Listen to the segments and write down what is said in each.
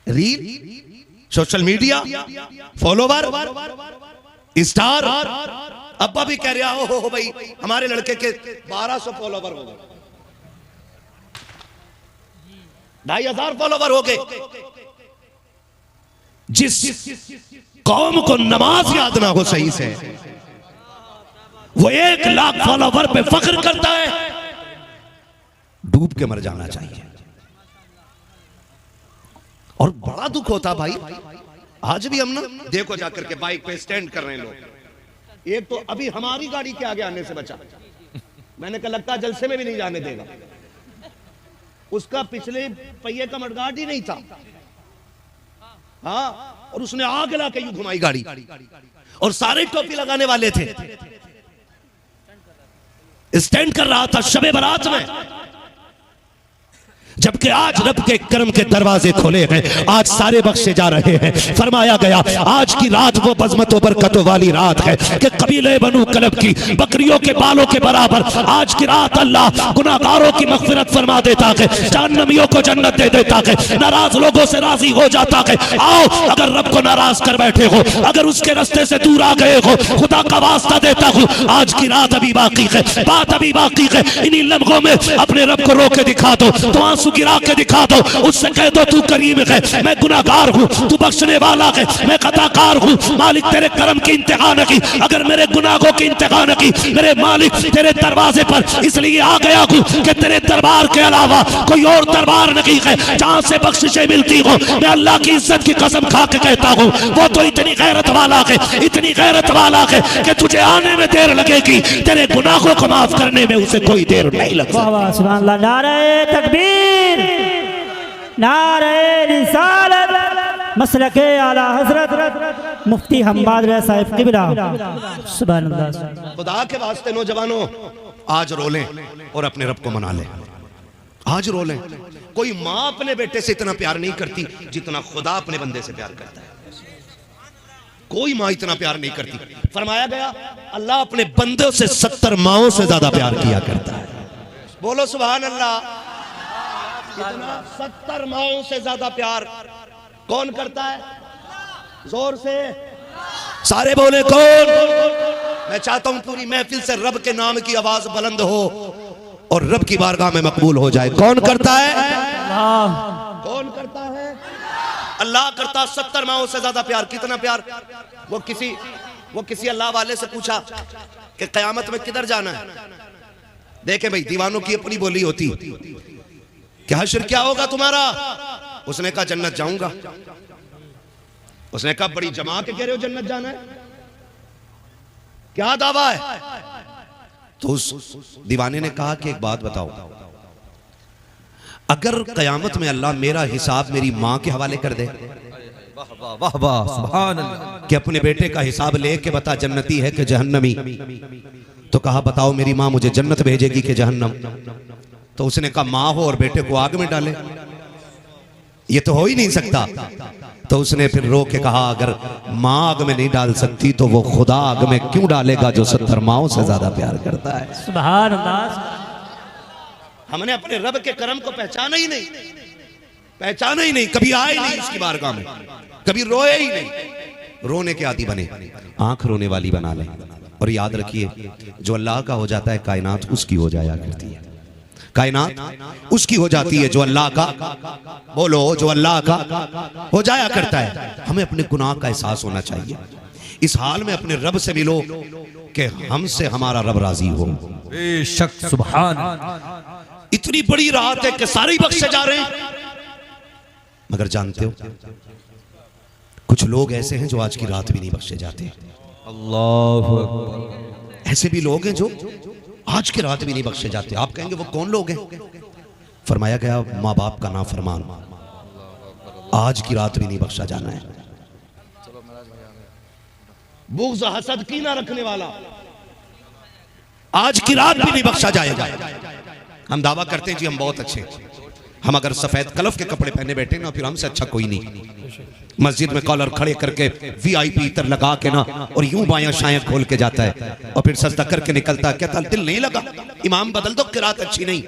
Reel, social media, follower, star. अब्बा भी कह रहा हो भाई हमारे लड़के के 1200 फॉलोवर हो गए, 2500 फॉलोवर हो गए। जिस कौम को नमाज याद ना हो सही से, वो 1 लाख फॉलोवर पे फख्र करता है, डूब के मर जाना चाहिए। और बड़ा दुख होता भाई, आज भी हम ना देखो जाकर के बाइक पे स्टैंड कर रहे हैं लोग। एक तो अभी हमारी गाड़ी के आगे आने से बचा, मैंने कहा लगता जलसे में भी नहीं जाने देगा। उसका पिछले पहिए का मडगार्ड ही नहीं था, हाँ, और उसने आग ला के यूं घुमाई गाड़ी, और सारे टोपी लगाने वाले थे। स्टैंड कर रहा था शबे बारात में, जबकि आज रब के करम के दरवाजे खोले हैं, आज सारे बख्शे जा रहे हैं। फरमाया गया आज की रात वो बज़मतों बरकतों वाली रात है कि कबीले बनु कलब की बकरियों के बालों के बराबर आज की रात अल्लाह गुनाहगारों की मग़फ़िरत फरमा देता है, जहन्नमियों को जन्नत दे देता है, नाराज लोगों से राजी हो जाता है। आओ, अगर रब को नाराज कर बैठे हो, अगर उसके रास्ते से दूर आ गए हो, खुदा का वास्ता देता हूं, आज की रात अभी बाकी है, बात अभी बाकी है। इन्हीं लम्हों में अपने रब को रो के दिखा दो, तो आंसू गिरा के दिखा दो, उससे कह दो तू करीम है, मैं गुनाहगार हूँ, तू बख्शने वाला है, मैं खताकार हूँ। मालिक तेरे करम की इंतहा न की, अगर मेरे गुनाहों की इंतहा न की, मेरे मालिक तेरे दरवाजे पर इसलिए आ गया हूँ कि तेरे दरबार के अलावा कोई और दरबार नहीं है जहाँ से बख्शिशें मिलती हो। मैं अल्लाह की इज्जत की कसम खा के कहता हूँ, वो तो इतनी गैरत वाला है, इतनी गैरत वाला है कि तुझे आने में देर लगेगी, तेरे गुनाहों को माफ करने में उसे कोई देर नहीं लगेगी। सुभान अल्लाह, नारे तकबीर, नारे रिसालत, मसलके आला हजरत मुफ्ती हम्माद रज़ा साहिब क़िबला। सुभान अल्लाह। खुदा के वास्ते नौजवानों, आज रो लें और अपने रब को मना लें। आज रो लें। कोई माँ अपने बेटे से इतना प्यार नहीं करती जितना खुदा अपने बंदे से प्यार करता है। कोई माँ इतना प्यार नहीं करती। फरमाया गया अल्लाह अपने बंदों से 70 माओं से ज्यादा प्यार किया करता है। बोलो सुभान अल्लाह। 70 माओं से ज्यादा प्यार कौन करता है? जोर से सारे बोले कौन? मैं चाहता हूं पूरी महफिल से रब के नाम की आवाज बुलंद हो और रब की बारगाह में मकबूल हो जाए। कौन करता है? कौन करता है? अल्लाह करता। 70 माओं से ज्यादा प्यार। कितना प्यार? वो किसी अल्लाह वाले से पूछा कि कयामत में किधर जाना है। देखे भाई, दीवानों की अपनी बोली होती, क्या हश्र क्या होगा तुम्हारा? उसने कहा जन्नत जाऊंगा। उसने कहा बड़ी जमा के कह रहे हो जन्नत जाना है, क्या दावा है? तो उस दीवाने ने कहा कि एक बात बताओ, अगर कयामत में अल्लाह मेरा हिसाब मेरी माँ के हवाले कर दे, वाह वाह सुभान अल्लाह, कि अपने बेटे का हिसाब लेके बता जन्नती है कि जहन्नमी, तो कहा बताओ मेरी माँ मुझे जन्नत भेजेगी कि जहन्नम? तो उसने कहा माँ हो और बेटे को आग में डाले, ये तो हो ही नहीं सकता। तो उसने फिर रो के कहा अगर माँ आग में नहीं डाल सकती तो वो खुदा आग में क्यों डालेगा जो 70 माओं से ज्यादा प्यार करता है। सुभान अल्लाह। हमने अपने रब के करम को पहचाना ही नहीं, पहचाना ही नहीं, कभी आए नहीं उसकी बारगाह में, कभी रोए ही नहीं। रोने के आदी बने, आंख रोने वाली बना लें। और याद रखिए जो अल्लाह का हो जाता है कायनात उसकी हो जाया करती है। कायनात उसकी हो जाती है जो अल्लाह का, बोलो, जो अल्लाह का हो जाया करता है। हमें अपने गुनाह का एहसास होना चाहिए। इस हाल में अपने रब से मिलो कि हमसे हमारा रब राजी हो। बेशक सुभान। इतनी बड़ी रात है कि सारे ही बख्शे जा रहे हैं, मगर जानते हो कुछ लोग ऐसे हैं जो आज की रात भी नहीं बख्शे जाते। अल्लाहु अकबर। ऐसे भी लोग हैं जो आज की रात भी नहीं बख्शे जाते। आप कहेंगे वो कौन लोग हैं? फरमाया गया माँ बाप का नाफरमान आज की रात भी नहीं बख्शा जाना है। बुग़्ज़ हसद कीना रखने वाला आज की रात भी नहीं बख्शा जाएगा। हम दावा करते हैं जी हम बहुत अच्छे, हम अगर सफेद कलफ के कपड़े पहने बैठे ना फिर हमसे अच्छा कोई नहीं। मस्जिद में कॉलर खड़े करके VIP इतर लगा के ना और यूं बायां शायां खोल के जाता है और फिर सजदा करके निकलता है। कहता दिल नहीं लगा, इमाम बदल दो, किरात अच्छी नहीं।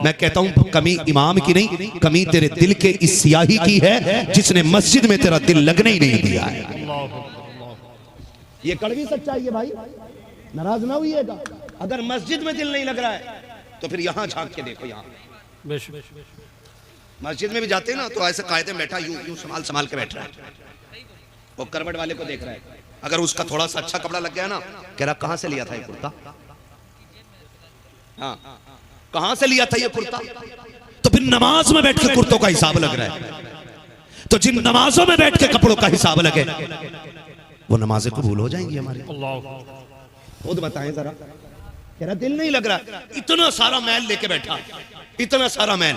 मैं कहता हूं कमी इमाम की नहीं, कमी तेरे दिल के इस सियाही की है जिसने मस्जिद में तेरा दिल लगने ही नहीं दिया है। ये कड़वी सच्चाई है भाई, नाराज ना होइएगा। अगर मस्जिद में दिल नहीं लग रहा है तो फिर यहां झांक के देखो। यहां मस्जिद में भी जाते हैं ना तो ऐसे कायदे में बैठा, यूं यूं संभाल संभाल के बैठ रहा है, वो करवट वाले को देख रहा है। अगर उसका थोड़ा सा अच्छा कपड़ा लग गया ना, कह रहा कहां से लिया था ये कुर्ता, हाँ कहां से लिया था ये कुर्ता। तो फिर नमाज में बैठ के कुर्तों का हिसाब लग रहा है। तो जिन नमाजों में बैठ के कपड़ों का हिसाब लगे वो नमाजें कबूल हो जाएंगी हमारी। खुद बताएं जरा, कह रहा दिल नहीं लग रहा, इतना सारा मैल लेके बैठा, इतना सारा मैल,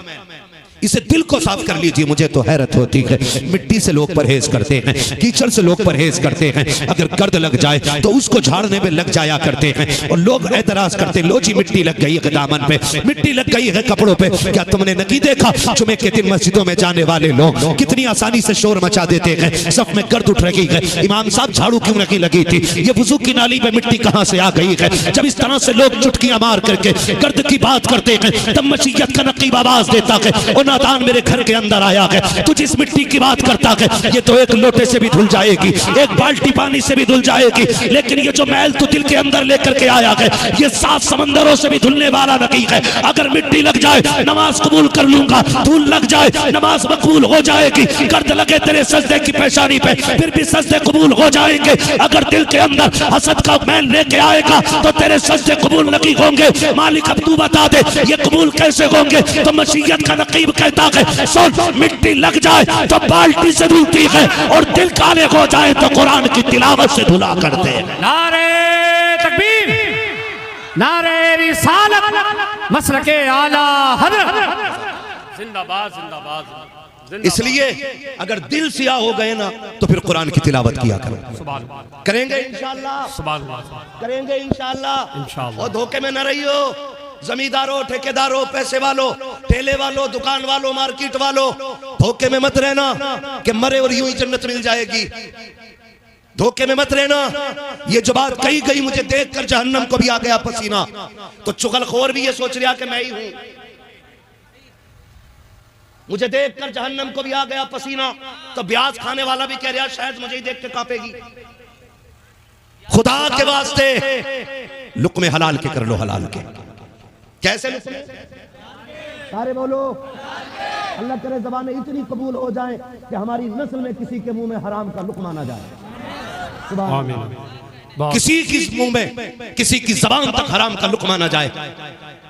इसे दिल को साफ कर लीजिए। मुझे तो हैरत होती है, मिट्टी से लोग परहेज करते हैं, कीचड़ से लोग परहेज करते हैं, अगर गर्द लग जाए तो उसको झाड़ने में लग जाया करते हैं और लोग एतराज करते हैं, लो जी मिट्टी लग गई है दामन पे, मिट्टी लग गई है कपड़ों पे। क्या तुमने नहीं देखा जुमे के दिन मस्जिदों में जाने वाले लोग कितनी आसानी से शोर मचा देते हैं, सब में गर्द उठ रही है, इमाम साहब झाड़ू क्यों नहीं लगी थी, ये वुजू की नाली में मिट्टी कहां से आ गई है। जब इस तरह से लोग चुटकियां मार करके गर्द की बात करते हैं तब मसीयत का नकीब आवाज देता है, नादान मेरे घर के अंदर आया है, तुझ इस मिट्टी की बात करता है, ये तो एक लोटे से भी धुल जाएगी, एक बाल्टी पानी से भी धुल जाएगी, लेकिन ये जो मैल तू दिल के अंदर लेकर के आया है ये 7 समंदरों से भी धुलने वाला नहीं है। अगर मिट्टी लग जाए नमाज कबूल कर लूंगा, धूल लग जाए नमाज मकबूल हो जाएगी, गर्द लगे तेरे सजदे की पेशानी पे फिर भी सजदे कबूल हो जाएंगे। अगर दिल के अंदर हसद का मैल लेके आएगा तो तेरे सजदे कबूल नहीं होंगे। मालिक अब तू बता दे ये कबूल कैसे होंगे। तो मसीयत का नकीब कहता है सुन, मिट्टी लग जाए तो बाल्टी से धुलती है और दिल काले हो जाए तो कुरान की तिलावत से धुला करते हैं। नारे तकबीर, नारे रिसालत, मसलके आला हज़रत, जिंदाबाद जिंदाबाद। इसलिए अगर दिल सियाह हो गए ना तो फिर कुरान की तिलावत किया करो। करेंगे इंशाअल्लाह, करेंगे इंशाअल्लाह। और धोखे में न रहियो, जमींदारों, ठेकेदारों, पैसे वालों, ठेले वालों, दुकान वालों, मार्केट वालों, धोखे में मत रहना कि मरे और यूं ही जन्नत मिल जाएगी। धोखे में मत रहना। ये जो बात कही गई मुझे देखकर जहन्नम को भी आ गया पसीना, तो चुगलखोर भी ये सोच रहा कि मैं ही हूं। मुझे देखकर जहन्नम को भी आ गया पसीना, तो ब्याज खाने वाला भी कह रहा शायद मुझे ही देख के कांपेगी। खुदा के वास्ते लुक्मे हलाल के कर लो, हलाल के कैसे लुक्मे? सारे बोलो अल्लाह करे ज़बानें इतनी कबूल हो जाए कि हमारी नस्ल में किसी के मुंह में हराम का लुक्मा ना जाए। किसी की मुंह में, किसी की ज़बान तक हराम का लुक्मा ना जाए।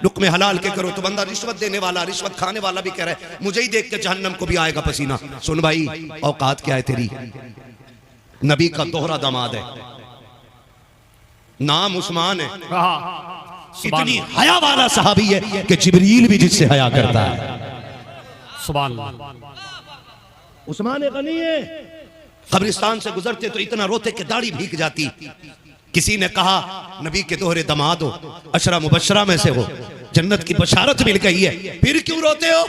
लुक्मे हलाल के करो। तो बंदा रिश्वत देने वाला, रिश्वत खाने वाला भी कह रहा है मुझे ही देख के जहन्नम को भी आएगा पसीना। सुन भाई, औकात क्या है तेरी? नबी का दोहरा दामाद है, नाम उस्मान है, इतनी हया वाला सहाबी है कि जिब्रील भी जिससे हया करता है। सुभान अल्लाह। उस्मान गनी है, कब्रिस्तान से गुजरते तो इतना रोते कि दाढ़ी भीग जाती। किसी ने कहा नबी के दोहरे दमाद हो, अशरा मुबशरा में से हो, जन्नत की बशारत मिल गई है, फिर क्यों रोते हो?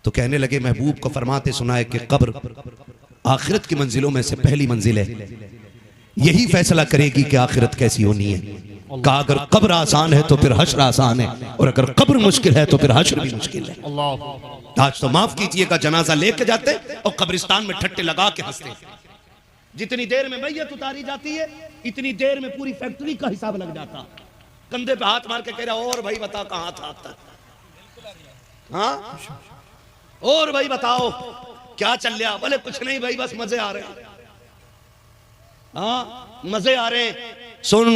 तो कहने लगे महबूब को फरमाते सुना है कि कब्र आखिरत की मंजिलों में से पहली मंजिल है, यही फैसला करेगी कि आखिरत कैसी होनी है। कहा अगर कब्र आसान है तो फिर हश्र आसान है, और अगर कब्र मुश्किल है तो फिर हश्र भी मुश्किल है। आज तो माफ कीजिएगा, जनाजा लेके जाते और कब्रिस्तान में ठट्टे लगा के हंसते। जितनी देर में मैयत उतारी जाती है इतनी देर में पूरी फैक्ट्री का हिसाब लग जाता। कंधे पे हाथ मार के कह रहा और भाई बता कहां था अब तक, हाँ और भाई बताओ क्या चल रहा? बोले कुछ नहीं भाई बस मजे आ रहे हैं। हाँ मजे आ रहे हैं। सुन,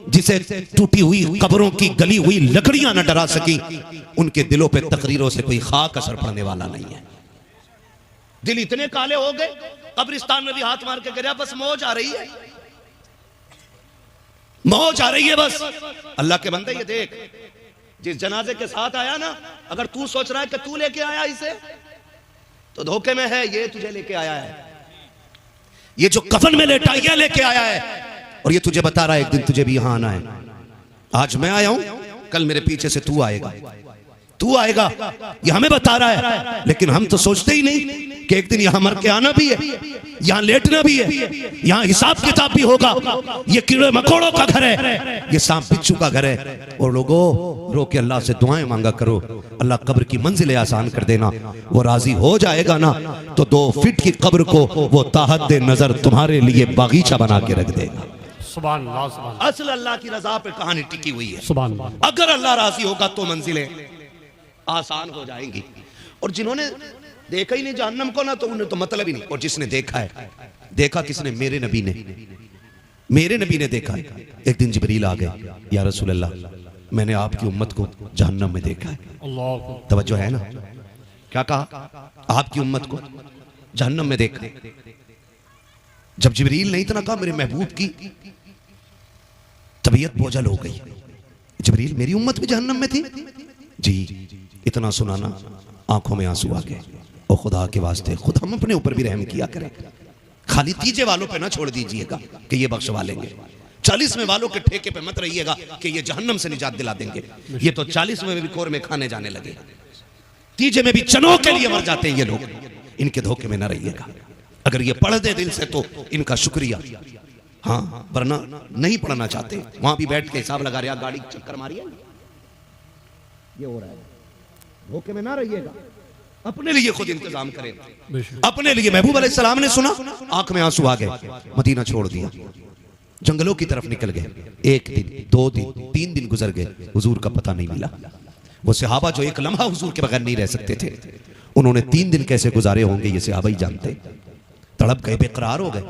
जिसे टूटी हुई कब्रों की गली हुई लकड़ियां न डरा सकी, उनके दिलों पे तकरीरों से कोई खाक असर पड़ने वाला नहीं है। दिल इतने काले हो गए, कब्रिस्तान में भी हाथ मार के कह रहा बस मौज आ रही है, मौज आ रही है बस। अल्लाह के बंदे ये देख, जिस जनाजे के साथ आया ना, अगर तू सोच रहा है कि तू लेके आया इसे तो धोखे में है। ये तुझे लेके आया है, ये जो कफन में लेटा ये लेके आया है, और ये तुझे बता रहा है एक दिन तुझे भी यहां आना है। आज मैं आया हूं, कल मेरे पीछे से तू आएगा, तू आएगा, ये हमें बता रहा है। लेकिन हम तो सोचते ही नहीं कि एक दिन यहां मर के आना भी है, यहां लेटना भी है, यहां हिसाब किताब भी होगा। ये कीड़े मकोड़ों का घर है, ये सांप बिच्छू का घर है। और लोगों रो के अल्लाह से दुआएं मांगा करो, अल्लाह कब्र की मंजिलें आसान कर देना। वो राजी हो जाएगा ना तो 2 फीट की कब्र को वो ताहत नजर तुम्हारे लिए बागीचा बना के रख देगा। सुभान अल्लाह, सुभान अल्लाह, असल अल्लाह की रजा पे कहानी टिकी हुई है। सुभान अल्लाह। अगर अल्लाह राजी होगा तो मंजिलें आसान हो जाएंगी। और जिन्होंने देखा ही नहीं जहन्नम को ना, तो उन्हें तो मतलब ही नहीं। और जिसने देखा है, देखा किसने? मेरे नबी ने, मेरे नबी ने देखा है। एक दिन जिब्रील आ गए, या रसूल अल्लाह मैंने आपकी उम्मत को जहन्नम में देखा है। अल्लाह, तवज्जो है ना? क्या कहा? आपकी उम्मत को जहन्नम में देखा। जब जिब्रील ने इतना कहा, मेरे महबूब की तबीयत बोझल हो गई। जिब्रील मेरी उम्मत भी जहन्नम में थी? जी। इतना सुनाना आंखों में आंसू आ गए। और खुदा के वास्ते खुद हम अपने ऊपर भी रहम किया करें। खाली तीजे वालों पे ना छोड़ दीजिएगा कि ये बख्शवा लेंगे। 40वें वालों के ठेके पे मत रहिएगा कि ये जहन्नम से निजात दिला देंगे। ये तो 40वें भी कोर में खाने जाने लगे, तीजे में भी चनों के लिए मर जाते हैं ये लोग। इनके धोखे में ना रहिएगा। अगर ये पढ़ दे दिल से तो इनका शुक्रिया, हाँ, वरना नहीं पढ़ना चाहते। वहां भी बैठ के हिसाब लगा रहे, गाड़ी चक्कर मारिए, ये हो रहा है। धोखे में ना रहिएगा, अपने लिए खुद इंतजाम करें, अपने लिए। महबूब अलैहिस्सलाम ने सुना, आंख में आंसू आ गए, मदीना छोड़ दिया, जंगलों की तरफ निकल गए। 1 दिन 2 दिन 3 दिन गुजर गए, हुजूर का पता नहीं मिला। वो सहाबा जो एक लम्हा हुजूर के बगैर नहीं रह सकते थे, उन्होंने 3 दिन कैसे गुजारे होंगे ये सहाबा ही जानते। तड़प गए, बेकरार हो गए,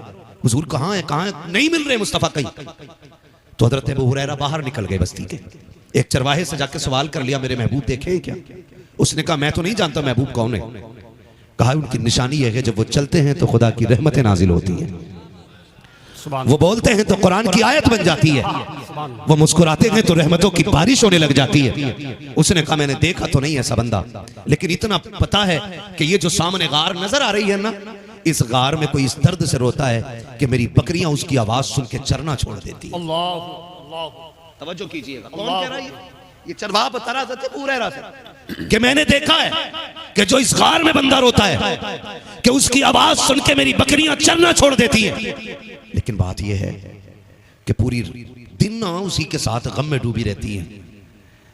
हुजूर कहाँ है, कहाँ है, नहीं मिल रहे मुस्तफा कहीं। तो हजरत अबू हुरैरा बाहर निकल गए बस्ती के। एक चरवाहे से जाके सवाल कर लिया, मेरे महबूब देखे हैं क्या? उसने कहा मैं तो नहीं जानता महबूब कौन है। कहा उनकी निशानी यह है जब वो चलते हैं तो खुदा की रहमतें नाजिल होती हैं, वो बोलते हैं तो कुरान की आयत बन जाती है, वो मुस्कुराते हैं तो रहमतों की बारिश होने लग जाती है। उसने कहा मैंने देखा तो नहीं ऐसा बंदा, लेकिन इतना पता है कि ये जो सामने गार नजर आ रही है ना, इस गार में कोई इस दर्द से रोता है कि मेरी बकरियां उसकी आवाज सुन के चरना छोड़ देती है। तवज्जो कीजिएगा, कौन कह रहा है? ये चरवाहा बता रहा था अबू हुरैरा से कि मैंने देखा है कि जो इस गार में बंदा रोता है कि उसकी आवाज सुन के मेरी बकरियां चरना छोड़ देती हैं। लेकिन बात यह है कि पूरी दिन ना उसी के साथ गम में डूबी रहती हैं,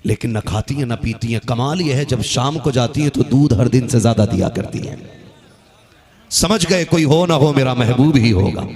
लेकिन न खाती हैं न पीती हैं। कमाल यह है जब शाम को जाती हैं तो दूध हर दिन से ज्यादा दिया करती हैं। समझ गए कोई हो ना हो मेरा महबूब ही होगा।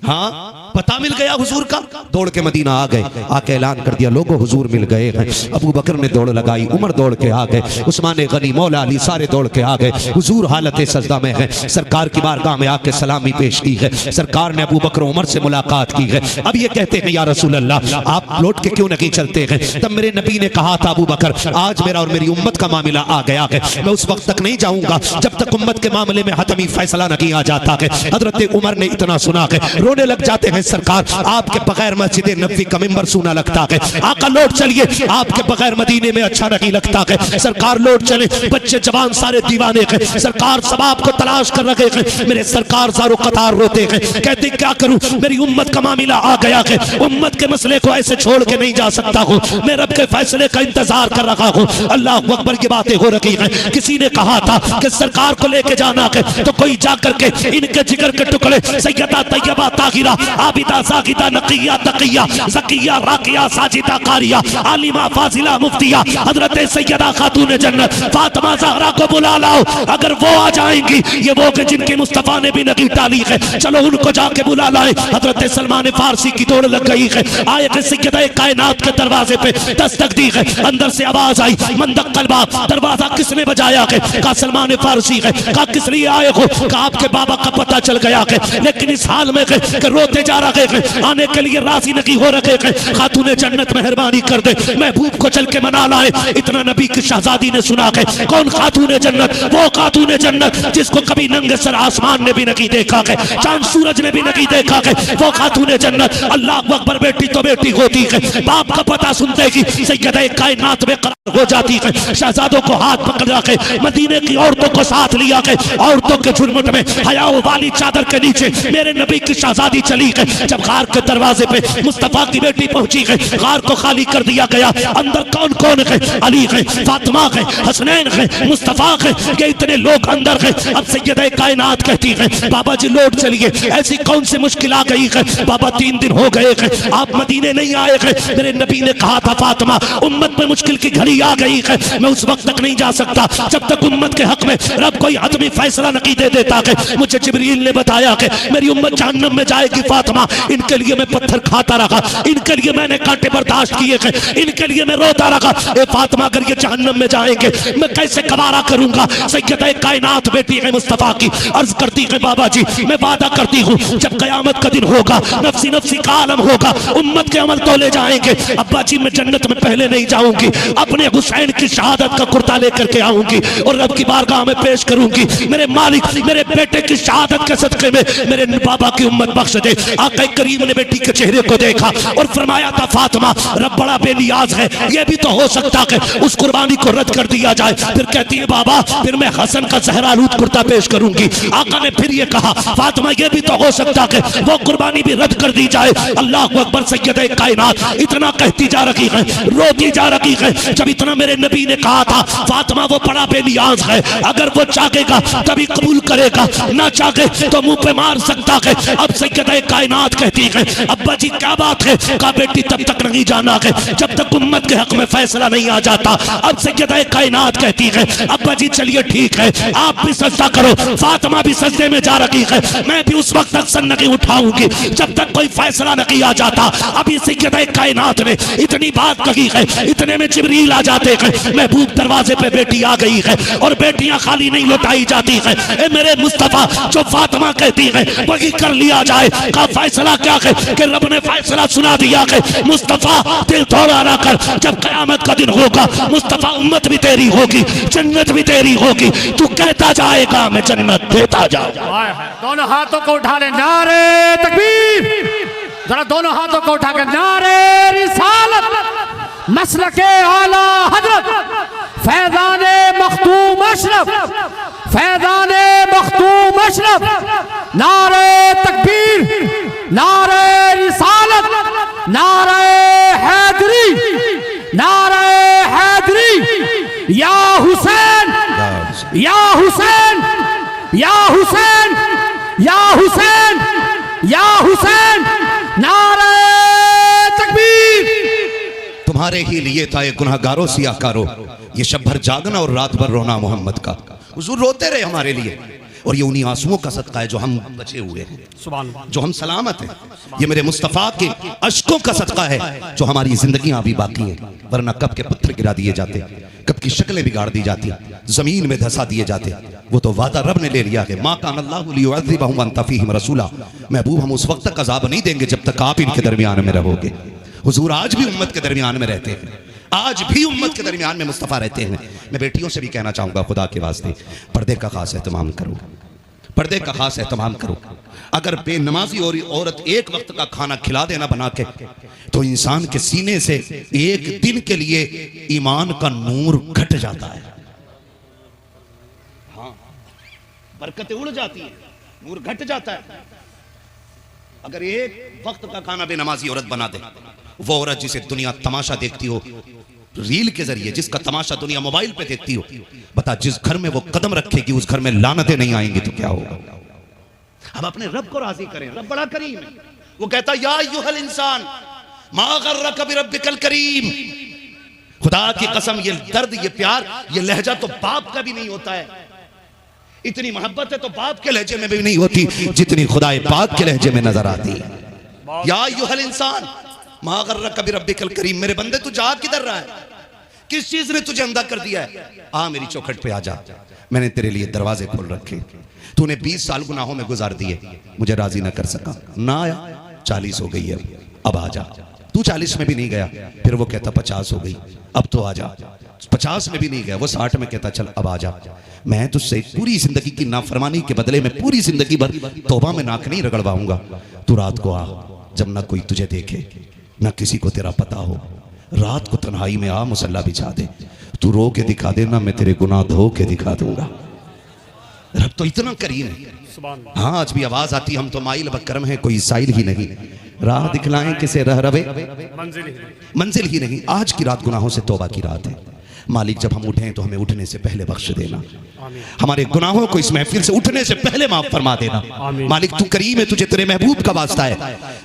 हाँ, पता मिल गया हुजूर का, दौड़ के मदीना आ गए, आके ऐलान कर दिया लोगों हुजूर मिल गए हैं। अबू बकर ने दौड़ लगाई, उमर दौड़ के आ गए, उस्मान गनी, मौला अली सारे दौड़ के आ गए। हुजूर हालत सजदा में है, सरकार की बारगाह में आके सलामी पेश की है। सरकार ने अबू बकर उमर से मुलाकात की है। अब ये कहते हैं या रसूल अल्लाह आप लौट के क्यों नहीं चलते हैं? तब मेरे नबी ने कहा था अबू बकर आज मेरा और मेरी उम्मत का मामला आ गया है, मैं उस वक्त तक नहीं जाऊंगा जब तक उम्मत के मामले में हतमी फैसला नहीं आ जाता है। हजरत उमर ने इतना सुना है, रोने लग जाते हैं, सरकार आपके बगैर मस्जिद नबवी का मिंबर सूना लगता है, आका लौट चलिए, आपके बगैर मदीने में अच्छा नहीं लगता है। सरकार लौट चले, बच्चे जवान सारे दीवाने हैं, सरकार सब आपको तलाश कर रहे हैं। मेरे सरकार ज़ारो कतार रोते हैं, कहते क्या करूं, मेरी उम्मत का मामला आ गया है, उम्मत के मसले को ऐसे छोड़ के नहीं जा सकता हूं, मैं रब के फैसले का इंतजार कर रहा हूं। अल्लाह अकबर की बातें हो रही हैं। किसी ने कहा था कि सरकार को लेके जाना है, तो कोई जाकर के इनके जिगर के टुकड़े सैयदा तैयबा ताहिरा आबिदा सागिदा नकिया तकिया ज़किया राकिया साजिदा कारिया आलिमा फाजिला मुफ्तिया हजरत सैयदा खातून जन्नत फातिमा ज़हरा को बुला लाओ। अगर वो आ जाएंगी, ये वो के जिनकी मुस्तफा ने भी नकी डाली है, चलो उनको जाके बुला लाए। हजरत सलमान फारसी की दौड़ लग गई है, आए कि सैयदा कायनात के दरवाजे पे दस्तक दी है। अंदर से आवाज आई मंदक कलबा, दरवाजा किसने बजाया है? कहा सलमान फारसी है। कहा किस लिए आए हो? कहा आपके बाबा का पता चल गया है, लेकिन इस हाल में कि रोते जा रहे हैं, आने के लिए राजी नहीं हो रहे हैं। खातूने जन्नत मेहरबानी कर दे, महबूब को चल के मना लाए। इतना नबी की शहजादी ने सुना है। कौन खातूने जन्नत? वो खातूने जन्नत जिसको कभी नंगे सर आसमान ने भी नहीं देखा है, चांद सूरज ने भी नहीं देखा है। वो खातूने जन्नत, अल्लाह अकबर, बेटी तो बेटी होती है, बाप का पता सुनते ही सैयदा कायनात में करार हो जाती है। शहजादों को हाथ पकड़ा के मदीने की औरतों को साथ लिया के औरतों के झुरमुट में हया वाली चादर के नीचे मेरे नबी की शहजादी चली है। जब गार के दरवाजे पे मुस्तफा की बेटी पहुंची है, गार को खाली कर दिया गया। अंदर कौन कौन है? अली है, फातिमा है, हसनैन है, मुस्तफा है, ये इतने लोग अंदर है। अब सैयदा कायनात कहती है बाबा जी लौट चलिए, ऐसी कौन सी मुश्किल आ गई है? बाबा 3 दिन हो गए हैं, आप मदीने नहीं आए हैं। मेरे नबी ने कहा था फातिमा उम्मत में मुश्किल की घड़ी आ गई है, मैं उस वक्त तक नहीं जा सकता जब तक उम्मत के हक में रब कोई हतमी फैसला नहीं दे देता है। मुझे जिब्रील ने बताया कि मेरी उम्मत जहन्नम में जाएगी फातिमा, इनके लिए मैं पत्थर खाता रहा, इनके लिए मैंने कांटे बर्दाश्त किए हैं, इनके लिए मैं रोता रहा। ए फातिमा अगर ये जहन्नम में जाएंगे मैं कैसे गवारा करूंगा? सैयदा कायनात बेटी है मुस्तफा की अर्ज करती है बाबा जी मैं वादा करती हूँ जब कयामत का दिन होगा, नफसी नफसी का आलम होगा, उम्मत के अमल तोले जाएंगे, अब्बा जी मैं जन्नत में पहले नहीं जाऊंगी, अपने हुसैन की शहादत का कुर्ता लेकर के आऊंगी और रब की बारगाह में पेश करूंगी। मेरे मालिक मेरे बेटे की शहादत के सदके में मेरे बाबा की उम्मत बख्श दे। आका करीम ने बेटी के चेहरे को देखा और फरमाया था फातिमा रब बड़ा बेनियाज है, ये भी तो हो सकता है उस कुर्बानी को रद्द कर दिया जाए। फिर कहती है बाबा फिर मैं हसन का ज़हरालूद कुर्ता पेश करूंगी। आका ने फिर ये कहा फातिमा ये भी तो हो सकता है वो कुर्बानी भी रद्द कर दी जाए। अल्लाह अकबर। सैयदा कायनात इतना कहती जा रही है, रोती जा रही है। जब इतना मेरे नबी ने कहा था फातिमा वो बड़ा बेनियाज है, अगर वो चाहेगा तभी कबूल करेगा, ना चाहे तो मुंह पे मार सकता है। अब सैयदा कायनात कहती है अब्बा जी क्या बात है? कहा बेटी तब तक नहीं जाना है जब तक उम्मत के हक में फैसला नहीं आ जाता। अब सैयदा कायनात कहती है अब्बा जी चलिए ठीक है आप भी सजदा करो। फातिमा भी सजदे में जा रही है, मैं भी उस वक्त तक सर नहीं उठाऊंगी जब तक कोई फैसला नहीं आ जाता। अभी सैयदा कायनात ने इतनी बात कही है, इतने में जिब्रील आ जाते हैं। महबूब दरवाजे पे बेटी आ गई है और बेटियां खाली नहीं लौटाई जाती है। ए मेरे मुस्तफा जो फातिमा कहती है वही कर लिया जाए। का फैसला क्या है कि रब ने फैसला सुना दिया है मुस्तफा दिल थोड़ा ना कर, जब कयामत का दिन होगा मुस्तफा उम्मत भी तेरी होगी, जन्नत भी तेरी होगी, तू कहता जाएगा मैं जन्नत देता जाऊंगा। दोनों हाथों को उठा ले नारे तकबीर, जरा दोनों हाथों को उठा कर नारे रिसालत, मसलके आला हजरत, फैज़ाने मखदूम अशरफ, फैज़ाने मखदूम अशरफ, नारे तकबीर, नारे रिसालत, नारे हैदरी, नारे हैदरी, या हुसैन, या हुसैन, या हुसैन, या हुसैन, या हुसैन, नारे तकबीर। तुम्हारे ही लिए था ये गुनहगारों सियाकारो, ये शब भर जागना और रात भर रोना मोहम्मद का। हुजूर रोते रहे हमारे लिए और ये उन्हीं आंसुओं का सदका है जो हम बचे हुए हैं, जो हम सलामत हैं। ये मेरे मुस्तफ़ा के अश्कों का सदका है जो हमारी जिंदगियां अभी बाकी हैं, वरना कब के पत्थर गिरा दिए जाते, कब की शक्लें बिगाड़ दी जाती, जमीन में धंसा दिए जाते। वो तो वादा रब ने ले लिया है, मा कान अल्लाहु लियुअज़्ज़िबहुम व अंत फ़ीहिम रसूला। महबूब हम उस वक्त तक अज़ाब नहीं देंगे जब तक आप इनके दरमियान में रहोगे। हुजूर आज भी उम्मत के दरमियान में रहते हैं, आज भी उम्मत के दरमियान में मुस्तफ़ा रहते हैं। मैं बेटियों से भी कहना चाहूँगा खुदा के वास्ते पर्दे का खास एहतमाम करो, पर्दे का खास एहतमाम करो। अगर बेनमाजी और औरत एक वक्त का खाना खिला देना बना के तो इंसान के सीने से एक दिन के लिए ईमान का नूर घट जाता है। हाँ, बरकतें उड़ जाती है, नूर घट जाता है। अगर एक वक्त का खाना बेनमाजी औरत बना दे, वो औरत जिसे दुनिया तमाशा देखती हो रील के जरिए, जिसका तमाशा दुनिया मोबाइल पे देखती हो, बता जिस घर में वो कदम रखेगी उस घर में लानतें नहीं आएंगी तो क्या होगा? अब अपने रब को राजी करें, रब बड़ा करीम है। वो कहता या अय्युहल इंसान मा गर्रक बिरब्बिकल करीम। खुदा की कसम ये दर्द, ये प्यार, ये लहजा तो बाप का भी नहीं होता है। इतनी मोहब्बत है तो बाप के लहजे में भी नहीं होती जितनी खुदाए पाक के लहजे में नजर आती है। या अय्युहल इंसान मा गर्रक बिरब्बिकल करीम। मेरे बंदे तू जा किधर रहा है? किस चीज ने तुझे अंधा कर दिया है? आ मेरी चौखट पे आ जा, मैंने तेरे लिए दरवाजे खोल रखे। तूने 20 साल गुनाहों में गुजार दिए, मुझे राजी ना कर सका, ना आया। 40 हो गई है, अब आ जा। तू 40 में भी नहीं गया, फिर वो कहता 50 हो गई, अब तो आ जा। 50 में भी नहीं गया, वो 60 में कहता चल अब आ जा। मैं तुझसे पूरी जिंदगी की नाफरमानी के बदले में पूरी जिंदगी भर तौबा में नाक नहीं रगड़वाऊंगा। तू रात को आ जब ना कोई तुझे देखे, ना किसी को तेरा पता हो। रात को तन्हाई में आ, मुसल्ला बिछा दे, तू रो के दिखा दे ना, मैं तेरे गुनाह धो के दिखा दूंगा। रब तो इतना करीम है। हाँ आज भी आवाज आती, हम तो माइल बकरम है, कोई साइल ही नहीं, राह दिखलाएं किसे रह रवे मंजिल ही नहीं। आज की रात गुनाहों से तौबा की रात है। मालिक जब हम उठें तो हमें उठने से पहले बख्श देना, हमारे गुनाहों को इस महफिल से उठने से पहले माफ फरमा देना। मालिक तू करीम है, तुझे तेरे महबूब का वास्ता है,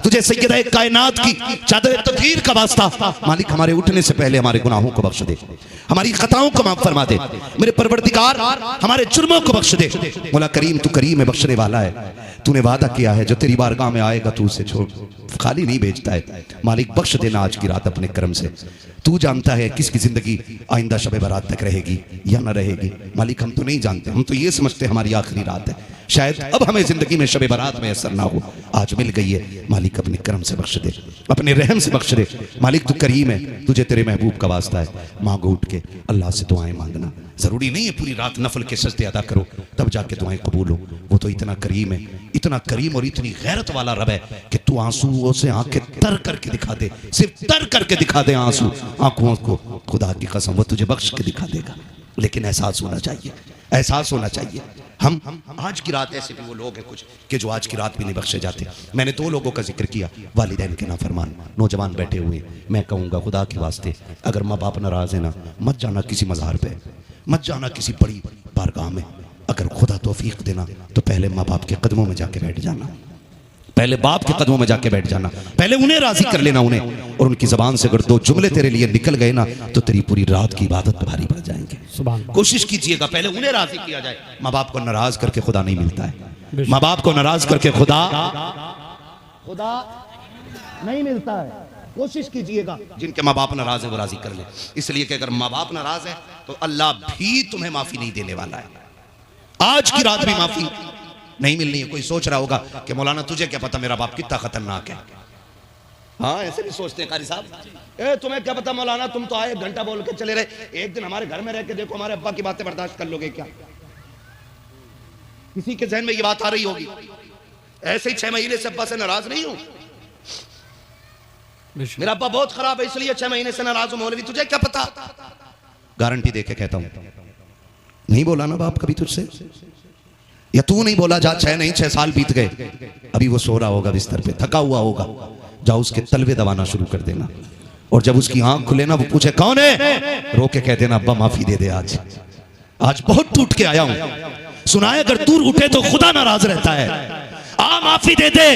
तुझे सैयद कायनात की चादर तदहीर का वास्ता। मालिक हमारे उठने से पहले हमारे गुनाहों को बख्श दे, हमारी खताओं को माफ फरमा दे। मेरे परवरदिगार हमारे जुर्मों को बख्श दे। मौला करीम तू करीम है, बख्शने वाला है। तूने वादा किया है जो तेरी बारगाह में आएगा तू उसे छोड़ खाली नहीं भेजता है। मालिक बख्श देना आज की रात अपने करम से। तू जानता है किसकी जिंदगी आइंदा शब बारात तक रहेगी या न रहेगी। मालिक हम तो नहीं जानते, हम तो ये समझते हमारी आखिरी रात है, शायद अब हमें जिंदगी में शब बारात में असर ना हो। आज मिल गई है, मालिक अपने करम से बख्श दे, अपने रहम से बख्श दे। मालिक तू करीम है, तुझे तेरे महबूब का वास्ता है। मांगो उठ के अल्लाह से दुआएं मांगना, जरूरी नहीं है पूरी रात नफल के सजदे अदा करो तब जाके दुआएं कबूल हो। वो तो इतना करीम है, इतना करीम और इतनी गैरत वाला रब है कि तू आंसुओं से आंखें तर करके दिखा दे, सिर्फ तर करके दिखा दे आंसू आंखों को। खुदा की कसम वो तुझे बख्श के दिखा देगा, लेकिन एहसास होना चाहिए, एहसास होना चाहिए। हम आज की रात ऐसे भी वो लोग हैं कुछ कि जो आज की रात भी नहीं बख्शे जाते। मैंने 2 लोगों का जिक्र किया, वालिदैन के नाफरमान नौजवान बैठे हुए। मैं कहूँगा खुदा के वास्ते अगर माँ बाप नाराज है ना, मत जाना किसी मज़ार पे, मत जाना किसी बड़ी बारगाह में। अगर खुदा तौफीक देना तो पहले माँ बाप के कदमों में जाके बैठ जाना, पहले बाप के कदमों में जाके बैठ जाना, पहले उन्हें राजी कर लेना उन्हें। और उनकी जबान से अगर 2 जुमले तेरे लिए निकल गए ना तो तेरी पूरी रात की इबादत भारी पड़ जाएंगे। कोशिश कीजिएगा पहले उन्हें राजी किया जाए। माँ बाप को नाराज करके खुदा नहीं मिलता है, माँ बाप को नाराज करके खुदा नहीं मिलता है। कोशिश कीजिएगा जिनके माँ बाप नाराज है वो राजी कर ले, इसलिए कि अगर माँ बाप नाराज है तो अल्लाह भी तुम्हें माफी नहीं देने वाला है। आज की रात भी माफी नहीं मिलनी है। कोई सोच रहा होगा कि मौलाना तुझे क्या पता मेरा बाप कितना खतरनाक है। हाँ ऐसे भी सोचते हैं कारी साहब, तुम्हें क्या पता मौलाना, तुम तो आए 1 घंटा बोल के चले रहे, एक दिन हमारे घर में रह के देखो हमारे अब्बा की बातें बर्दाश्त कर लोगे क्या? किसी के जहन में ये बात आ रही होगी। ऐसे ही 6 महीने से अब्बा से नाराज नहीं हूं, मेरा अब्बा बहुत खराब है इसलिए 6 महीने से नाराज हूं। मौलवी तुझे क्या पता? गारंटी देके कहता हूं, नहीं बोला ना बाप कभी तुझसे, या तू नहीं बोला जा 6 साल बीत गए, अभी वो सो रहा होगा बिस्तर पे, थका हुआ होगा, जाओ उसके तलवे दबाना शुरू कर देना। और जब उसकी आंख खुले ना वो पूछे कौन है, रो के कह देना अब्बा माफी दे दे, आज बहुत टूट के आया हूं। सुनाए अगर तू उठे तो खुदा नाराज रहता है। माफी दे दे,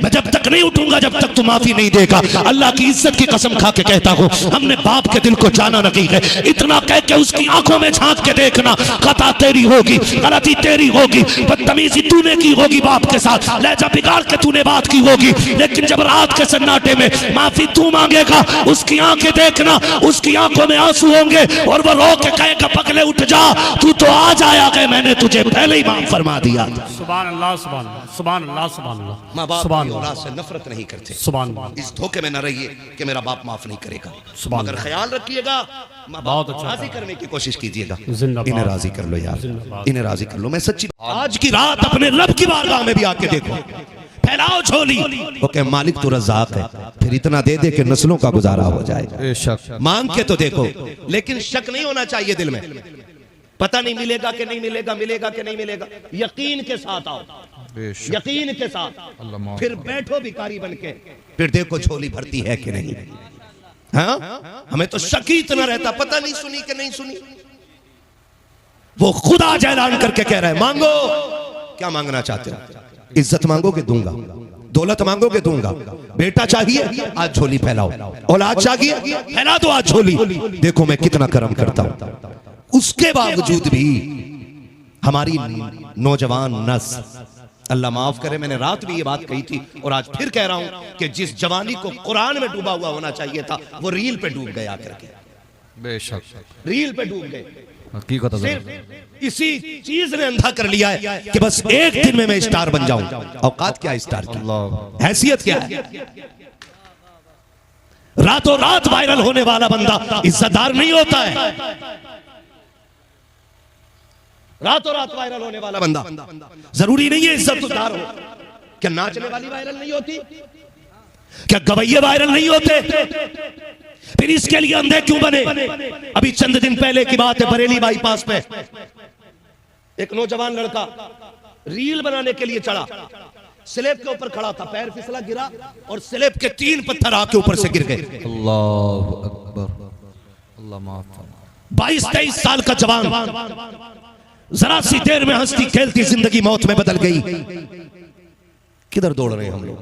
मैं जब तक नहीं उठूंगा जब तक तू माफी नहीं देगा। अल्लाह की इज्जत की कसम खा के कहता हूं, हमने बाप के दिल को जाना नहीं है। इतना कह के उसकी आंखों में झांक के देखना, खता तेरी होगी, गलती तेरी होगी, बदतमीजी तूने की होगी बाप के साथ, लहजा बिगाड़ के तूने बात की होगी, लेकिन जब रात के सन्नाटे में माफी तू मांगेगा, उसकी आंखें देखना, उसकी आंखों में आंसू होंगे और वो रो के कहेगा पगले उठ जा, तू तो आज आया गए, मैंने तुझे पहले ही माफ फरमा दिया। सुभान अल्लाह, सुभान अल्लाह, सुभान अल्लाह, सुभान अल्लाह। माँ बाप औलाद से नफरत नहीं करते, सुभान अल्लाह। इस धोखे में न रहिए कि मेरा बाप माफ नहीं करेगा, मगर ख्याल रखिएगा माँ बहुत बाप अच्छा राजी करने की कोशिश कीजिएगा। जिंदाबाद। इन्हें राजी कर लो यार, इन्हें राजी कर लो। मैं सच्ची आज की रात अपने रब की बारगाह में भी आके देखो, फैलाओ झोली, ओके मालिक तो रज़ाक है, फिर इतना दे दे कि नस्लों का गुजारा हो जाए। मांग के तो देखो, लेकिन शक नहीं होना चाहिए दिल में, पता नहीं मिलेगा कि नहीं मिलेगा, मिलेगा कि नहीं मिलेगा। यकीन के साथ आओ, यकीन के साथ, फिर बैठो भिखारी बन के, फिर देखो झोली भरती है कि नहीं। हाँ हमें तो शक ही इतना रहता, पता नहीं सुनी कि नहीं सुनी। वो खुदा ऐलान करके कह रहा है मांगो। क्या मांगना चाहते हो? इज्जत मांगोगे दूंगा, दौलत मांगोगे दूंगा, बेटा चाहिए आज झोली फैलाओ, औलाद चाहिए फैला दो आज झोली। देखो मैं कितना करम करता हूं। उसके बावजूद भी हमारी नौजवान नस्ल, अल्लाह माफ करे, मैंने रात भी ये बात कही थी और आज फिर कह रहा हूं कि जिस जवानी को कुरान में डूबा हुआ होना चाहिए था वो रील पे डूब गया करके। बेशक रील पे डूब गए, हकीकत है। सिर्फ इसी चीज ने अंधा कर लिया है कि बस एक दिन में मैं स्टार बन जाऊं। औकात क्या है स्टार की, हैसियत क्या है? रातों रात वायरल होने वाला बंदा इज्जतदार नहीं होता है। रातों रात वायरल होने वाला बंदा जरूरी नहीं है इज्जतदार हो। क्या नाचने वाली वायरल नहीं होती? क्या गवैये वायरल नहीं होते? फिर इसके लिए अंधे क्यों बने? अभी चंद दिन पहले की बात है, बरेली बाईपास पे एक नौजवान लड़का रील बनाने के लिए चढ़ा, स्लेब के ऊपर खड़ा था, पैर फिसला गिरा और स्लेब के 3 पत्थर आके ऊपर से गिर गए। अल्लाह अकबर, अल्लाह माफ फरमा। 22-23 साल का जवान, जरा सी देर में हंसती खेलती जिंदगी मौत में बदल गई। किधर दौड़ रहे हैं हम लोग?